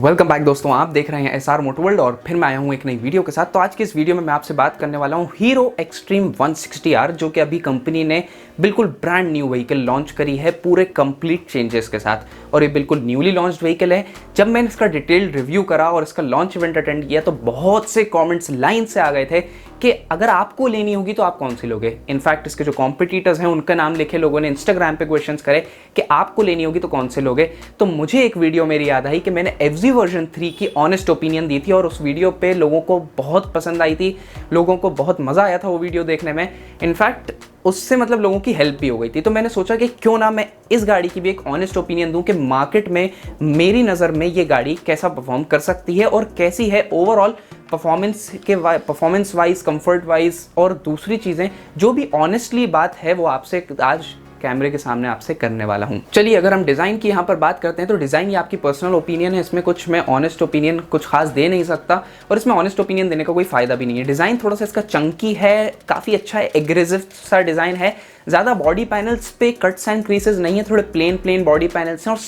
Welcome back दोस्तों, आप देख रहे हैं एसआर मोटोवर्ल्ड और फिर मैं आया हूं एक नई वीडियो के साथ। तो आज की इस वीडियो में मैं आपसे बात करने वाला हूं हीरो एक्सट्रीम 160R, जो कि अभी कंपनी ने बिल्कुल ब्रांड न्यू व्हीकल लॉन्च करी है पूरे कंप्लीट चेंजेस के साथ। और ये बिल्कुल न्यूली लॉन्च्ड व्हीकल है। जब मैंने इसका डिटेल्ड रिव्यू करा और इसका लॉन्च इवेंट अटेंड किया तो बहुत से कॉमेंट्स लाइन से आ गए थे कि अगर आपको लेनी होगी तो आप कौन सी लोगे। इनफैक्ट इसके जो कॉम्पिटिटर्स हैं उनका नाम लिखे लोगों ने इंस्टाग्राम पे क्वेश्चंस करे कि आपको लेनी होगी तो कौन से लोगे। तो मुझे एक वीडियो मेरी याद आई कि मैंने एफजी वर्जन 3 की ऑनेस्ट ओपिनियन दी थी और उस वीडियो पे लोगों को बहुत पसंद आई थी, लोगों को बहुत मज़ा आया था वो वीडियो देखने में। इनफैक्ट उससे मतलब लोगों की हेल्प भी हो गई थी। तो मैंने सोचा कि क्यों ना मैं इस गाड़ी की भी एक ऑनेस्ट ओपिनियन दूं कि मार्केट में मेरी नज़र में ये गाड़ी कैसा परफॉर्म कर सकती है और कैसी है overall performance wise, comfort wise और दूसरी चीज़ें जो भी ऑनेस्टली बात है वो आपसे आज कैमरे के सामने आपसे करने वाला हूं। चलिए, अगर हम डिज़ाइन की यहाँ पर बात करते हैं तो डिज़ाइन ये आपकी पर्सनल ओपिनियन है, इसमें कुछ मैं ऑनेस्ट ओपिनियन कुछ खास दे नहीं सकता और इसमें ऑनेस्ट ओपिनियन देने का कोई फ़ायदा भी नहीं है। डिज़ाइन थोड़ा सा इसका चंकी है, काफ़ी अच्छा है, एग्रेसिव सा डिज़ाइन है। ज़्यादा बॉडी पैनल्स पे कट्स एंड क्रीसेस नहीं है, थोड़े प्लेन बॉडी पैनल्स हैं। और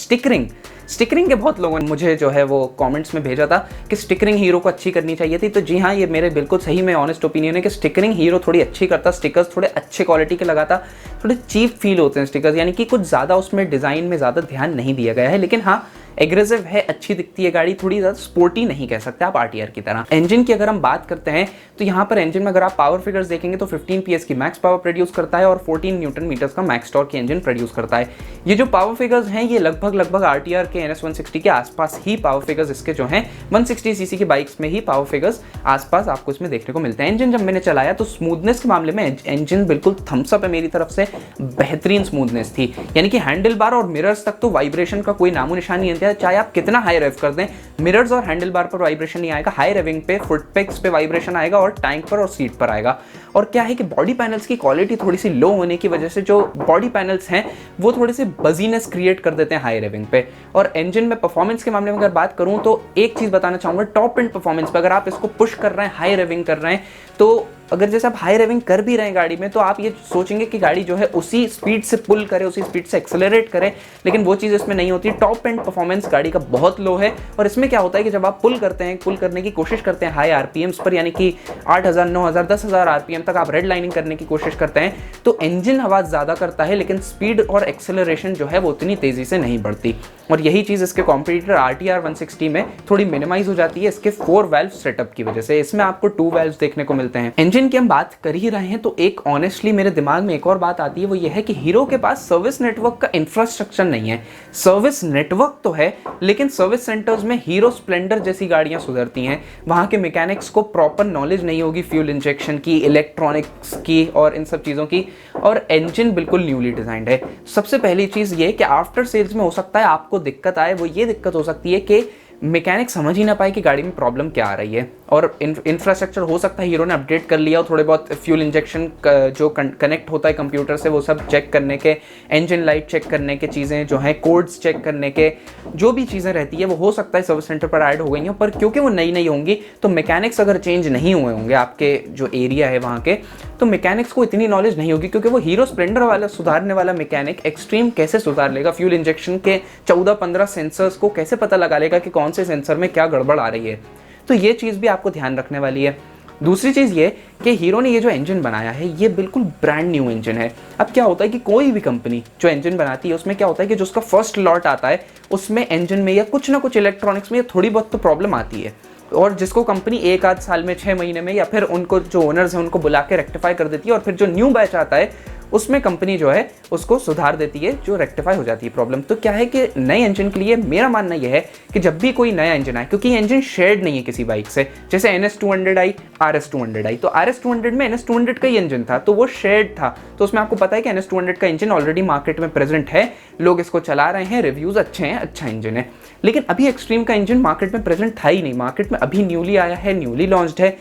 स्टिकरिंग के बहुत लोगों ने मुझे जो है वो कमेंट्स में भेजा था कि स्टिकरिंग हीरो को अच्छी करनी चाहिए थी। तो जी हाँ, ये मेरे बिल्कुल सही में ऑनेस्ट ओपिनियन है कि स्टिकरिंग हीरो थोड़ी अच्छी करता, स्टिकर्स थोड़े अच्छे क्वालिटी के लगाता। थोड़े चीप फील होते हैं स्टिकर्स, यानी कि कुछ ज़्यादा उसमें डिज़ाइन में ज़्यादा ध्यान नहीं दिया गया है। लेकिन हाँ, एग्रेसिव है, अच्छी दिखती है गाड़ी, थोड़ी ज़्यादा स्पोर्टी नहीं कह सकते आप आरटीआर की तरह। इंजन की अगर हम बात करते हैं तो यहाँ पर इंजन में अगर आप पावर फिगर्स देखेंगे तो 15 PS की मैक्स पावर प्रोड्यूस करता है और 14 न्यूटन मीटर्स का मैक्स टॉर्क की इंजन प्रोड्यूस करता है। ये जो पावर फिगर्स हैं ये लगभग आरटीआर के NS 160 के आसपास ही पावर फिगर्स इसके जो हैं 160 सीसी की बाइक्स में ही पावर फिगर्स आसपास आपको इसमें देखने को मिलते हैं। इंजन जब मैंने चलाया तो स्मूथनेस के मामले में इंजन बिल्कुल थम्स अप है मेरी तरफ से, बेहतरीन स्मूथनेस थी। यानी कि हैंडल बार और मिरर्स तक तो वाइब्रेशन का कोई नामो निशान नहीं आता, चाहे आप कितना हाई रेव कर दें, मिरर्स और हैंडल बार पर वाइब्रेशन नहीं आएगा। हाई रेविंग पे फुट पेग्स पे वाइब्रेशन आएगा और टैंक पर और सीट पर आएगा। और क्या है कि बॉडी पैनल्स की क्वालिटी थोड़ी सी लो होने की वजह से जो बॉडी पैनल्स हैं वो थोड़े से बजीनेस क्रिएट कर देते हैं हाई रेविंग पे। और इंजन में परफॉर्मेंस के मामले में अगर बात करूं तो एक चीज बताना चाहूंगा, टॉप एंड परफॉर्मेंस पे अगर आप इसको पुश कर रहे हैं, हाई रेविंग कर रहे हैं, तो अगर जैसे आप हाई रेविंग कर भी रहे हैं गाड़ी में तो आप ये सोचेंगे कि गाड़ी जो है उसी स्पीड से पुल करे, उसी स्पीड से एक्सेलरेट करे, लेकिन वो चीज़ इसमें नहीं होती। टॉप एंड परफॉर्मेंस गाड़ी का बहुत लो है। और इसमें क्या होता है कि जब आप पुल करते हैं, पुल करने की कोशिश करते हैं हाई आरपीएम्स पर, यानी कि 8000, 9000, 10000 आरपीएम तक आप रेड लाइनिंग करने की कोशिश करते हैं तो इंजन आवाज़ ज़्यादा करता है, लेकिन स्पीड और एक्सेलरेशन जो है वो उतनी तेज़ी से नहीं बढ़ती। और यही चीज़ इसके कॉम्पिटिटर आरटीआर 160 में थोड़ी मिनिमाइज हो जाती है इसके 4 वाल्व सेटअप की वजह से। इसमें आपको 2 वाल्व्स देखने को मिलते हैं। इंजन की हम बात कर ही रहे हैं तो एक ऑनेस्टली मेरे दिमाग में एक और बात आती है, वो ये है कि हीरो के पास सर्विस नेटवर्क का इंफ्रास्ट्रक्चर नहीं है। सर्विस नेटवर्क तो है, लेकिन सर्विस सेंटर्स में हीरो स्प्लेंडर जैसी गाड़ियां सुधरती हैं, वहां के मैकेनिक्स को प्रॉपर नॉलेज नहीं होगी फ्यूल इंजेक्शन की, इलेक्ट्रॉनिक्स की और इन सब चीज़ों की। और इंजन बिल्कुल न्यूली डिजाइंड है। सबसे पहली चीज़ ये कि आफ्टर सेल्स में हो सकता है आपको दिक्कत आए, वो ये दिक्कत हो सकती है कि मैकेनिक समझ ही ना पाए कि गाड़ी में प्रॉब्लम क्या आ रही है। और इंफ्रास्ट्रक्चर हो सकता है हीरो ने अपडेट कर लिया और थोड़े बहुत फ्यूल इंजेक्शन जो कनेक्ट होता है कंप्यूटर से वो सब चेक करने के, इंजन लाइट चेक करने के चीज़ें जो हैं, कोड्स चेक करने के जो भी चीज़ें रहती है वो हो सकता है सर्विस सेंटर पर ऐड हो गई हैं। पर क्योंकि वो नई होंगी तो मैकेनिक्स अगर चेंज नहीं हुए होंगे आपके जो एरिया है वहाँ के, तो मैकेनिक्स को इतनी नॉलेज नहीं होगी। क्योंकि वो हीरो स्प्लेंडर वाला सुधारने वाला मैकेनिक एक्सट्रीम कैसे सुधार लेगा, फ्यूल इंजेक्शन के 14-15 सेंसर्स को कैसे पता लगा लेगा कि कौन से सेंसर में क्या गड़बड़ आ रही है। तो ये चीज़ भी आपको ध्यान रखने वाली है। दूसरी चीज़ ये कि हीरो ने ये जो इंजन बनाया है ये बिल्कुल ब्रांड न्यू इंजन है। अब क्या होता है कि कोई भी कंपनी जो इंजन बनाती है उसमें क्या होता है कि जो उसका फर्स्ट लॉट आता है उसमें इंजन में या कुछ ना कुछ इलेक्ट्रॉनिक्स में या थोड़ी बहुत तो प्रॉब्लम आती है, और जिसको कंपनी 1 आध साल में, 6 महीने में, या फिर उनको जो ओनर्स हैं उनको बुला के रेक्टिफाई कर देती है। और फिर जो न्यू बैच आता है उसमें कंपनी जो है उसको सुधार देती है, जो रेक्टिफाई हो जाती है प्रॉब्लम। तो क्या है कि नए इंजन के लिए मेरा मानना यह है कि जब भी कोई नया इंजन आए, क्योंकि ये इंजन शेयर्ड नहीं है किसी बाइक से, जैसे NS 200 आई, RS 200 आई, तो RS 200 में NS 200 का ही इंजन था तो वो शेयर्ड था। तो उसमें आपको पता है कि NS 200 का इंजन ऑलरेडी मार्केट में प्रेजेंट है, लोग इसको चला रहे हैं, रिव्यूज़ अच्छे हैं, अच्छा इंजन है। लेकिन अभी एक्सट्रीम का इंजन मार्केट में प्रेजेंट था ही नहीं, मार्केट में अभी न्यूली आया है, न्यूली लॉन्च्ड है।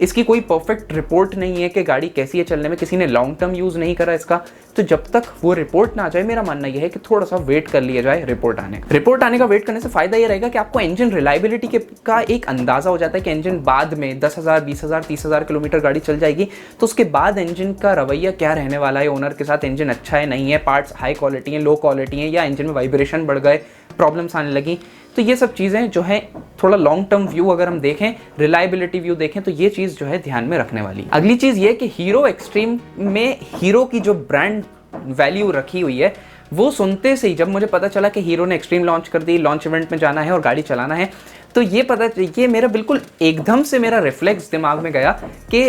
इसकी कोई परफेक्ट रिपोर्ट नहीं है कि गाड़ी कैसी है चलने में, किसी ने लॉन्ग टर्म यूज़ नहीं करा इसका। तो जब तक वो रिपोर्ट ना आ जाए, मेरा मानना यह है कि थोड़ा सा वेट कर लिया जाए रिपोर्ट आने का वेट करने से फायदा ये रहेगा कि आपको इंजन रिलायबिलिटी का एक अंदाजा हो जाता है कि इंजन बाद में 10,000, 20,000, 30,000 किलोमीटर गाड़ी चल जाएगी तो उसके बाद इंजन का रवैया क्या रहने वाला है ओनर के साथ, इंजन अच्छा है नहीं है, पार्ट्स हाई क्वालिटी हैं, लो क्वालिटी हैं, या इंजन में वाइब्रेशन बढ़ गए, प्रॉब्लम्स आने लगी। तो ये सब चीज़ें जो है थोड़ा लॉन्ग टर्म व्यू अगर हम देखें, रिलायबिलिटी व्यू देखें, तो ये चीज़ जो है ध्यान में रखने वाली। अगली चीज़ ये कि हीरो एक्सट्रीम में हीरो की जो ब्रांड वैल्यू रखी हुई है, वो सुनते से ही जब मुझे पता चला कि हीरो ने एक्सट्रीम लॉन्च कर दी, लॉन्च इवेंट में जाना है और गाड़ी चलाना है, तो ये मेरा बिल्कुल एकदम से मेरा रिफ्लेक्स दिमाग में गया कि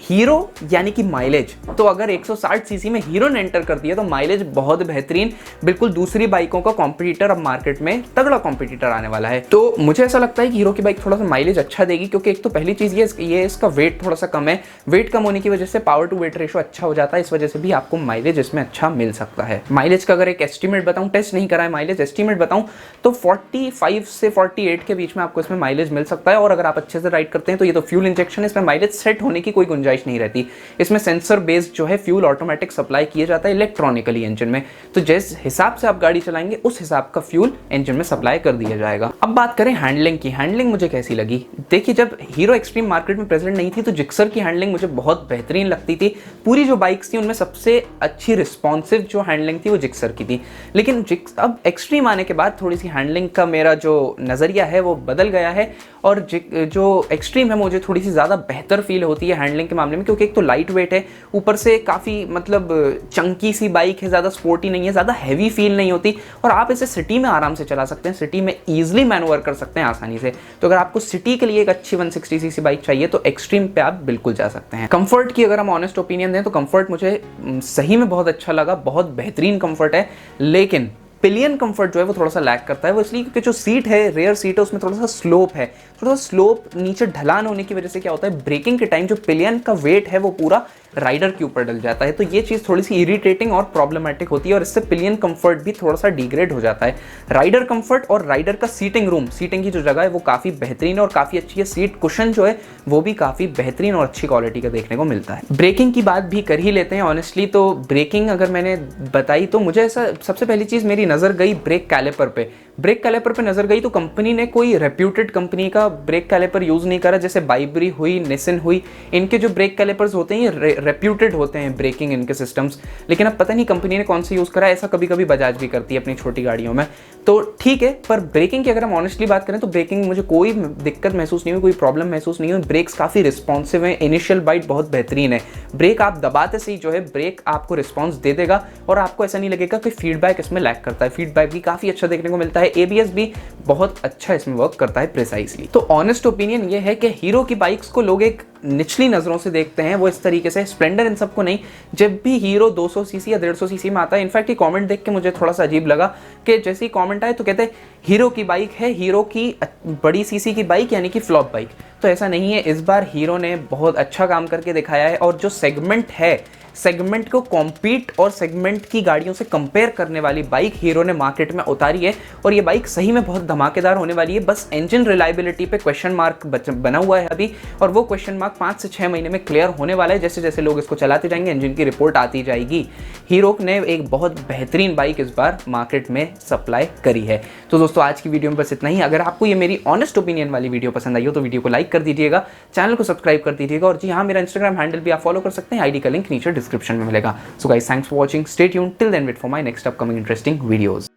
हीरो यानी कि माइलेज। तो अगर 160 सीसी में हीरो ने एंटर कर दिया तो माइलेज बहुत बेहतरीन, बिल्कुल दूसरी बाइकों का कॉम्पिटिटर अब मार्केट में तगड़ा कॉम्पिटिटर आने वाला है। तो मुझे ऐसा लगता है कि हीरो की बाइक थोड़ा सा माइलेज अच्छा देगी, क्योंकि एक तो पहली चीज़ ये इसका वेट थोड़ा सा कम है। वेट कम होने की वजह से पावर टू वेट रेशो अच्छा हो जाता है, इस वजह से भी आपको माइलेज इसमें अच्छा मिल सकता है। माइलेज का अगर एक एस्टिमेट बताऊँ, टेस्ट नहीं करा है माइलेज, एस्टिमेट बताऊँ तो 45 से 48 के बीच में आपको इसमें माइलेज मिल सकता है। और अगर आप अच्छे से राइड करते हैं तो ये तो फ्यूल इंजेक्शन है, इसमें माइलेज सेट होने की कोई गुंजाइश नहीं रहती। इसमें सेंसर बेस्ड जो है फ्यूल ऑटोमेटिक सप्लाई किया जाता है इलेक्ट्रॉनिकली इंजन में, तो जिस हिसाब से आप गाड़ी चलाएंगे उस हिसाब का फ्यूल इंजन में सप्लाई कर दिया जाएगा। अब बात करें हैंडलिंग की, हैंडलिंग मुझे कैसी लगी? देखिए, जब हीरो एक्सट्रीम मार्केट में प्रेजेंट नहीं थी तो जिक्सर की हैंडलिंग मुझे बहुत बेहतरीन लगती थी। पूरी जो बाइक्स थी उनमें सबसे अच्छी रिस्पॉन्सिव जो हैंडलिंग थी वो जिक्सर की थी। लेकिन अब एक्सट्रीम आने के बाद थोड़ी सी हैंडलिंग का मेरा जो नज़रिया है वो बदल गया है, और जो एक्सट्रीम है मुझे थोड़ी सी ज़्यादा बेहतर फील होती है हैंडलिंग के मामले में, क्योंकि एक तो लाइट वेट है, ऊपर से काफ़ी मतलब चंकी सी बाइक है, ज़्यादा स्पोर्टी नहीं है, ज़्यादा हैवी फील नहीं होती, और आप इसे सिटी में आराम से चला सकते हैं, सिटी में ईजिली मैनूवर कर सकते हैं आसानी से। तो अगर आपको सिटी के लिए एक अच्छी 160 सीसी बाइक चाहिए तो एक्सट्रीम पे आप बिल्कुल जा सकते हैं। कंफर्ट की अगर हम ऑनेस्ट ओपिनियन दें तो कंफर्ट मुझे सही में बहुत अच्छा लगा, बहुत बेहतरीन कंफर्ट है। लेकिन पिलियन कंफर्ट जो है वो थोड़ा सा लैक करता है, वो इसलिए क्योंकि जो सीट है, रेयर सीट है, उसमें थोड़ा सा स्लोप है। थोड़ा सा स्लोप नीचे ढलान होने की वजह से क्या होता है, ब्रेकिंग के टाइम जो पिलियन का वेट है वो पूरा राइडर के ऊपर डल जाता है। तो ये चीज़ थोड़ी सी इरिटेटिंग और प्रॉब्लमेटिक होती है, और इससे पिलियन कंफर्ट भी थोड़ा सा डिग्रेड हो जाता है। राइडर कंफर्ट और राइडर का सीटिंग रूम, सीटिंग की जो जगह है वो काफ़ी बेहतरीन और काफ़ी अच्छी है। सीट कुशन जो है वो भी काफ़ी बेहतरीन और अच्छी क्वालिटी का देखने को मिलता है। ब्रेकिंग की बात भी कर ही लेते हैं ऑनेस्टली। तो ब्रेकिंग अगर मैंने बताई तो मुझे ऐसा सबसे पहली चीज़ मेरी नज़र गई ब्रेक कैलिपर पे। ब्रेक कैलिपर पे नज़र गई तो कंपनी ने कोई रेप्यूटेड कंपनी का ब्रेक कैलिपर यूज़ नहीं करा, जैसे बाइबरी हुई, निसिन हुई, इनके जो ब्रेक कैलिपर्स होते हैं ये रेप्यूटेड होते हैं ब्रेकिंग इनके सिस्टम्स। लेकिन अब पता नहीं कंपनी ने कौन से यूज़ करा, ऐसा कभी कभी बजाज भी करती है अपनी छोटी गाड़ियों में। तो ठीक है, पर ब्रेकिंग की अगर हम ऑनेस्टली बात करें तो ब्रेकिंग मुझे कोई दिक्कत महसूस नहीं हुई, कोई प्रॉब्लम महसूस नहीं हुई। ब्रेक्स काफ़ी रिस्पॉन्सिव हैं, इनिशियल बाइट बहुत बेहतरीन है। ब्रेक आप दबाते से ही जो है ब्रेक आपको रिस्पॉन्स दे देगा, और आपको ऐसा नहीं लगेगा कि फीडबैक इसमें लैक करता है। फीडबैक भी काफ़ी अच्छा देखने को मिलता है। एबीएस भी बहुत अच्छा इसमें वर्क करता है प्रिसाइजली। तो ऑनेस्ट ओपिनियन ये है कि हीरो की बाइक्स को लोग एक निचली नज़रों से देखते हैं, वो इस तरीके से, स्प्लेंडर इन सबको नहीं। जब भी हीरो 200 सीसी या 150 सीसी में आता है, इनफैक्ट ये कमेंट देख के मुझे थोड़ा सा अजीब लगा कि जैसे ही कमेंट आए तो कहते हैं हीरो की बाइक है, हीरो की बड़ी सीसी की बाइक यानी कि फ्लॉप बाइक। तो ऐसा नहीं है, इस बार हीरो ने बहुत अच्छा काम करके दिखाया है, और जो सेगमेंट है, सेगमेंट को कॉम्पीट और सेगमेंट की गाड़ियों से कंपेयर करने वाली बाइक हीरो ने मार्केट में उतारी है, और ये बाइक सही में बहुत धमाकेदार होने वाली है। बस इंजन रिलायबिलिटी पे क्वेश्चन मार्क बना हुआ है अभी, और वो क्वेश्चन मार्क 5 से 6 महीने में क्लियर होने वाला है। जैसे जैसे लोग इसको चलाते जाएंगे इंजन की रिपोर्ट आती जाएगी। हीरो ने एक बहुत बेहतरीन बाइक इस बार मार्केट में सप्लाई करी है। तो दोस्तों आज की वीडियो में बस इतना ही। अगर आपको ये मेरी ऑनेस्ट ओपिनियन वाली वीडियो पसंद आई हो तो वीडियो को लाइक कर दीजिएगा, चैनल को सब्सक्राइब कर दीजिएगा, और जी हाँ, मेरा इंस्टाग्राम हैंडल भी आप फॉलो कर सकते हैं, आईडी का लिंक नीचे डिस्क्रिप्शन में मिलेगा। So guys, thanks for watching. Stay tuned. Till then, wait for my next upcoming interesting videos.